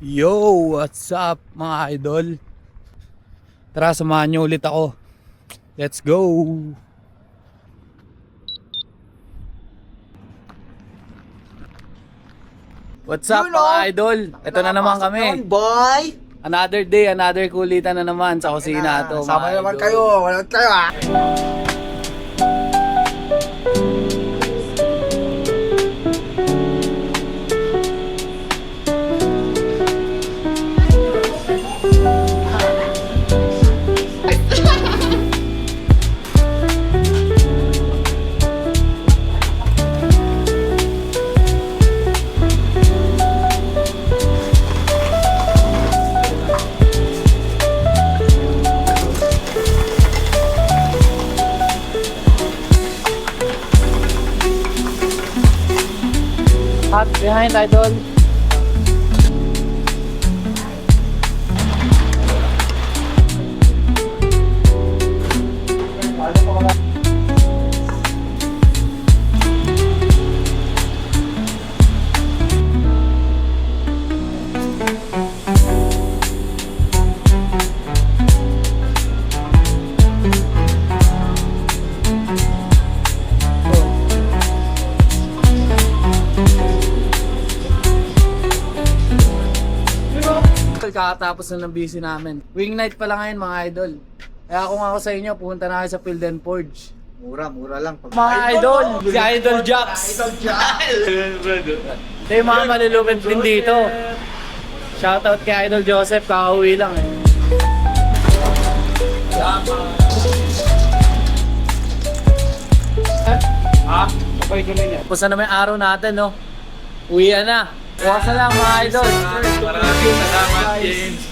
Yo, what's up mga idol? Tara, samahan nyo ulit ako. Let's go! What's up mga idol? Ito na naman kami. Boy! Another day, another kulitan na naman sa kusina to. Sama mga naman idol. kayo. Wala kayo ah. Hot behind idol. Kakatapos na ng busy namin. Wing night pala ngayon mga idol. Kaya kung ako sa inyo, pupunta na kayo sa Field and Forge. Mura lang. Mga idol, si Idol Jax. Ito yung mga malulupit din dito. Shoutout kay Idol Joseph, kakauwi lang eh. Okay ko na yan. Tapos na naman yung araw natin, no? Uwian na. Bukas na lang mga idol. Maraming salamat, James.